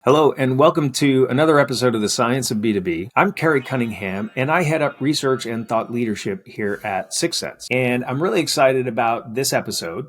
Hello, and welcome to another episode of the Science of B2B. I'm Kerry Cunningham, and I head up research and thought leadership here at Sixth Sense. And I'm really excited about this episode.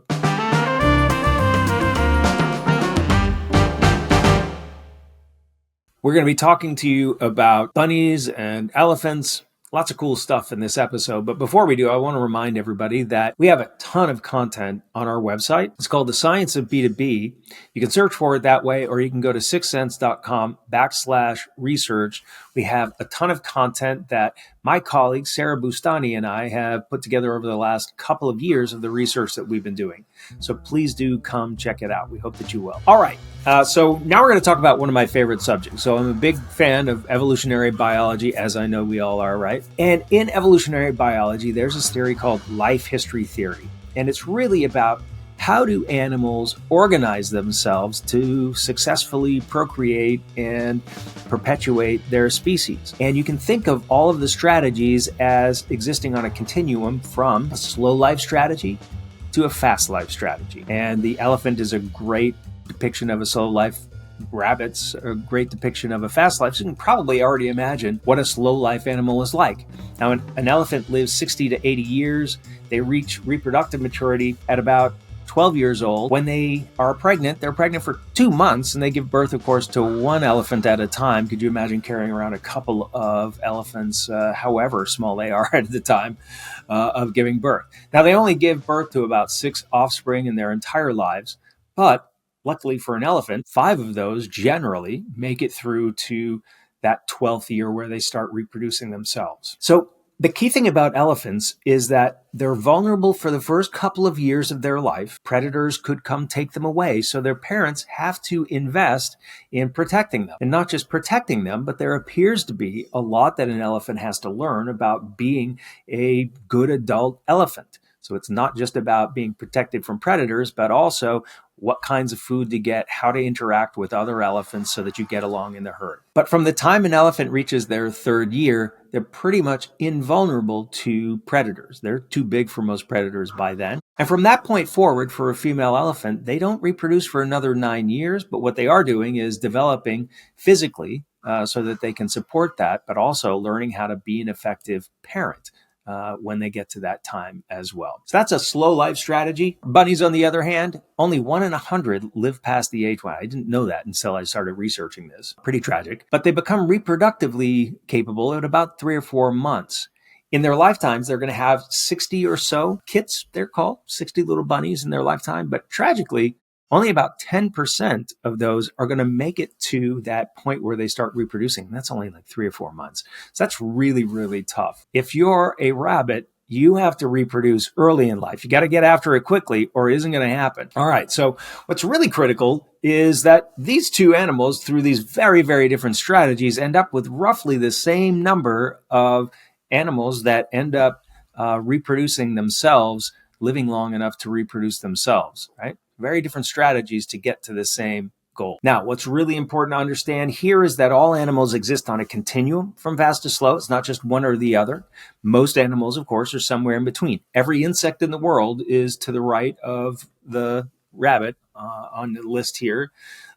We're going to be talking to you about bunnies and elephants. Lots of cool stuff in this episode. But before we do, I want to remind everybody that we have a ton of content on our website. It's called The Science of B2B. You can search for it that way, or you can go to sixthsense.com/research. We have a ton of content that my colleague, Sarah Bustani, and I have put together over the last couple of years of the research that we've been doing. So please do come check it out. We hope that you will. All right. So now we're going to talk about one of my favorite subjects. So I'm a big fan of evolutionary biology, as I know we all are, right? And in evolutionary biology, there's this theory called life history theory. And it's really about how do animals organize themselves to successfully procreate and perpetuate their species. And you can think of all of the strategies as existing on a continuum from a slow life strategy to a fast life strategy. And the elephant is a great depiction of a slow life. Rabbits are a great depiction of a fast life. So you can probably already imagine what a slow life animal is like. Now, an elephant lives 60 to 80 years. They reach reproductive maturity at about 12 years old. When they are pregnant, they're pregnant for 2 months, and they give birth, of course, to one elephant at a time. Could you imagine carrying around a couple of elephants, however small they are at the time of giving birth? Now, they only give birth to about 6 offspring in their entire lives, but luckily for an elephant, 5 of those generally make it through to that 12th year where they start reproducing themselves. So the key thing about elephants is that they're vulnerable for the first couple of years of their life. Predators could come take them away, so their parents have to invest in protecting them. And not just protecting them, but there appears to be a lot that an elephant has to learn about being a good adult elephant. So it's not just about being protected from predators, but also what kinds of food to get, how to interact with other elephants so that you get along in the herd. But from the time an elephant reaches their 3rd year, they're pretty much invulnerable to predators. They're too big for most predators by then. And from that point forward, for a female elephant, they don't reproduce for another 9 years, but what they are doing is developing physically so that they can support that, but also learning how to be an effective parent when they get to that time as well. So that's a slow life strategy. Bunnies, on the other hand, only 1 in 100 live past the age 1. I didn't know that until I started researching this. Pretty tragic. But they become reproductively capable at about 3 or 4 months. In their lifetimes, they're going to have 60 or so kits, they're called, 60 little bunnies in their lifetime. But tragically, only about 10% of those are going to make it to that point where they start reproducing. That's only like 3 or 4 months. So that's really, really tough. If you're a rabbit, you have to reproduce early in life. You got to get after it quickly or it isn't going to happen. All right. So what's really critical is that these two animals, through these very, very different strategies, end up with roughly the same number of animals that end up reproducing themselves, living long enough to reproduce themselves, right? Very different strategies to get to the same goal. Now, what's really important to understand here is that all animals exist on a continuum from fast to slow. It's not just one or the other. Most animals, of course, are somewhere in between. Every insect in the world is to the right of the rabbit on the list here.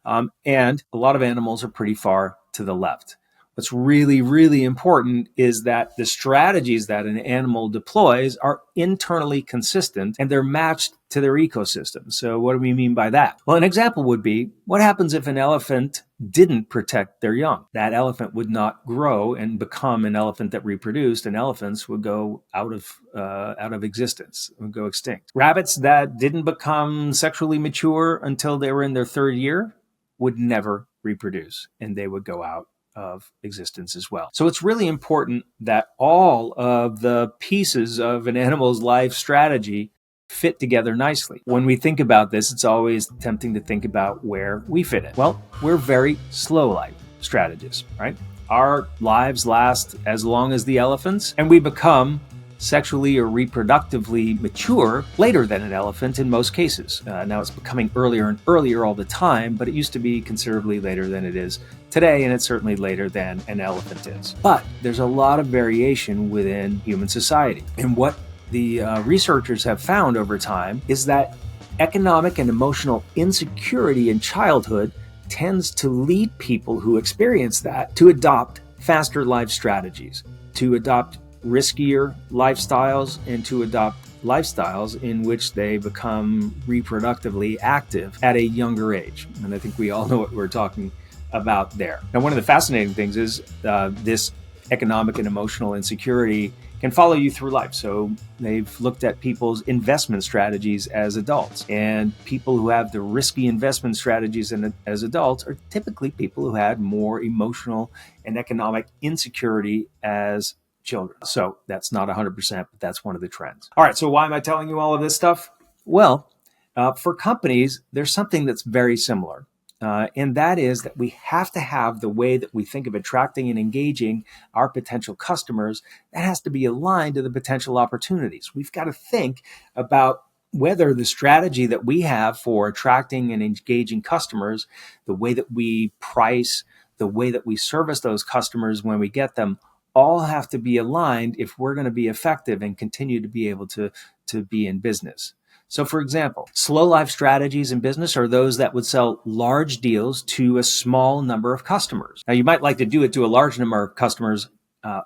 And a lot of animals are pretty far to the left. What's really, really important is that the strategies that an animal deploys are internally consistent and they're matched to their ecosystem. So what do we mean by that? Well, an example would be, what happens if an elephant didn't protect their young? That elephant would not grow and become an elephant that reproduced, and elephants would go out of existence, would go extinct. Rabbits that didn't become sexually mature until they were in their 3rd year would never reproduce, and they would go out of existence as well. So it's really important that all of the pieces of an animal's life strategy fit together nicely. When we think about this, it's always tempting to think about where we fit in. Well, we're very slow life strategists, right? Our lives last as long as the elephants, and we become sexually or reproductively mature later than an elephant in most cases. Now it's becoming earlier and earlier all the time, but it used to be considerably later than it is today, and it's certainly later than an elephant is. But there's a lot of variation within human society. And what the researchers have found over time is that economic and emotional insecurity in childhood tends to lead people who experience that to adopt faster life strategies, to adopt riskier lifestyles, and to adopt lifestyles in which they become reproductively active at a younger age. And I think we all know what we're talking about there. Now, one of the fascinating things is this economic and emotional insecurity can follow you through life. So they've looked at people's investment strategies as adults, and people who have the risky investment strategies as adults are typically people who had more emotional and economic insecurity as children. So that's not 100%, but that's one of the trends. All right, so why am I telling you all of this stuff? Well, for companies, there's something that's very similar. And that is that we have to have the way that we think of attracting and engaging our potential customers. That has to be aligned to the potential opportunities. We've got to think about whether the strategy that we have for attracting and engaging customers, the way that we price, the way that we service those customers when we get them, all have to be aligned if we're going to be effective and continue to be able to be in business. So for example, slow life strategies in business are those that would sell large deals to a small number of customers. Now, you might like to do it to a large number of customers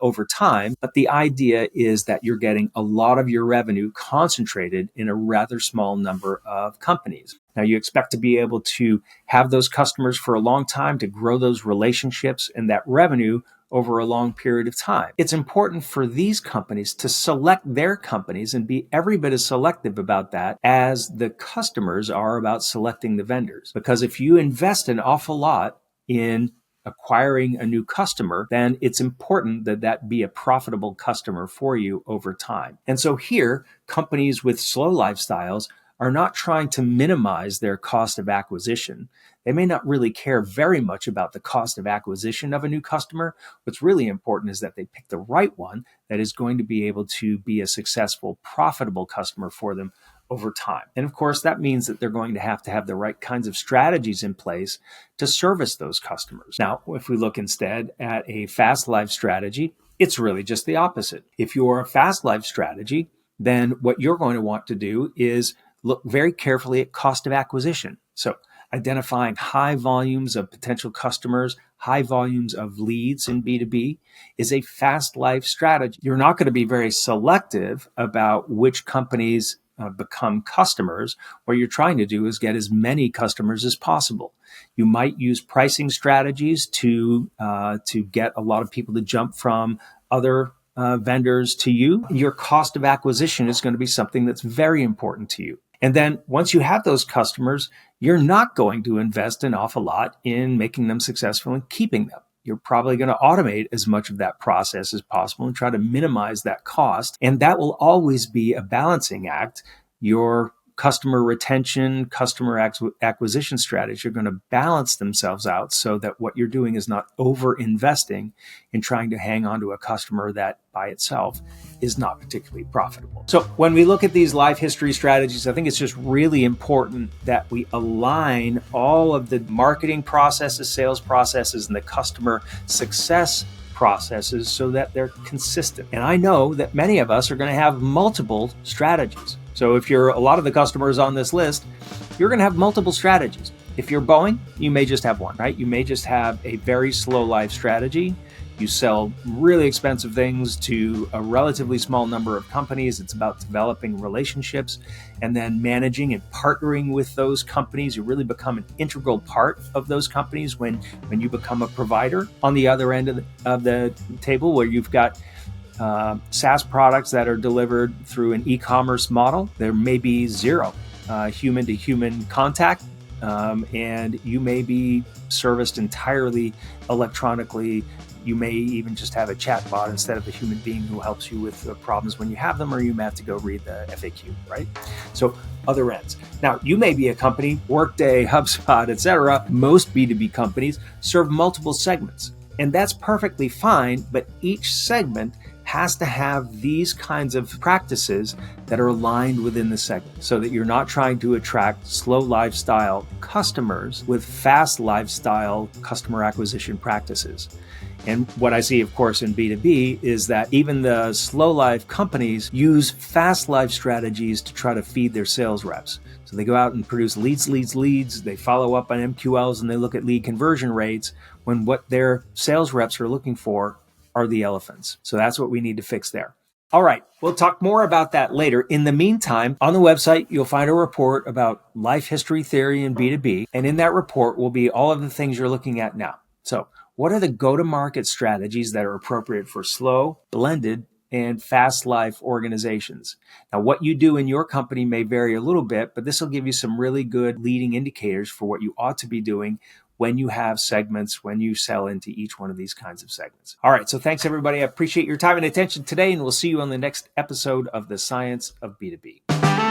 over time, but the idea is that you're getting a lot of your revenue concentrated in a rather small number of companies. Now, you expect to be able to have those customers for a long time, to grow those relationships and that revenue over a long period of time. It's important for these companies to select their companies and be every bit as selective about that as the customers are about selecting the vendors. Because if you invest an awful lot in acquiring a new customer, then it's important that that be a profitable customer for you over time. And so here, companies with slow lifestyles are not trying to minimize their cost of acquisition. They may not really care very much about the cost of acquisition of a new customer. What's really important is that they pick the right one that is going to be able to be a successful, profitable customer for them over time. And of course, that means that they're going to have the right kinds of strategies in place to service those customers. Now, if we look instead at a fast life strategy, it's really just the opposite. If you're a fast life strategy, then what you're going to want to do is look very carefully at cost of acquisition. So identifying high volumes of potential customers, high volumes of leads in B2B is a fast life strategy. You're not going to be very selective about which companies become customers. What you're trying to do is get as many customers as possible. You might use pricing strategies to get a lot of people to jump from other vendors to you. Your cost of acquisition is going to be something that's very important to you. And then once you have those customers, you're not going to invest an awful lot in making them successful and keeping them. You're probably going to automate as much of that process as possible and try to minimize that cost. And that will always be a balancing act. Your customer retention, customer acquisition strategies are going to balance themselves out so that what you're doing is not over investing in trying to hang on to a customer that by itself is not particularly profitable. So when we look at these life history strategies, I think it's just really important that we align all of the marketing processes, sales processes, and the customer success processes so that they're consistent. And I know that many of us are going to have multiple strategies. So if you're a lot of the customers on this list, you're going to have multiple strategies. If you're Boeing, you may just have one, right? You may just have a very slow life strategy. You sell really expensive things to a relatively small number of companies. It's about developing relationships and then managing and partnering with those companies. You really become an integral part of those companies when you become a provider. On the other end of the table, where you've got SaaS products that are delivered through an e-commerce model, there may be zero human-to-human contact, and you may be serviced entirely electronically. You may even just have a chat bot instead of a human being who helps you with the problems when you have them, or you may have to go read the FAQ, right? So other ends. Now, you may be a company, Workday, HubSpot, etc. Most B2B companies serve multiple segments, and that's perfectly fine, but each segment has to have these kinds of practices that are aligned within the segment so that you're not trying to attract slow lifestyle customers with fast lifestyle customer acquisition practices. And what I see, of course, in B2B is that even the slow life companies use fast life strategies to try to feed their sales reps. So they go out and produce leads. They follow up on MQLs and they look at lead conversion rates when what their sales reps are looking for are the elephants. So that's what we need to fix there. All right, we'll talk more about that later. In the meantime, on the website, you'll find a report about life history theory in B2B. And in that report will be all of the things you're looking at now. So what are the go-to-market strategies that are appropriate for slow, blended, and fast life organizations? Now, what you do in your company may vary a little bit, but this will give you some really good leading indicators for what you ought to be doing when you have segments, when you sell into each one of these kinds of segments. All right, so thanks everybody. I appreciate your time and attention today, and we'll see you on the next episode of The Science of B2B.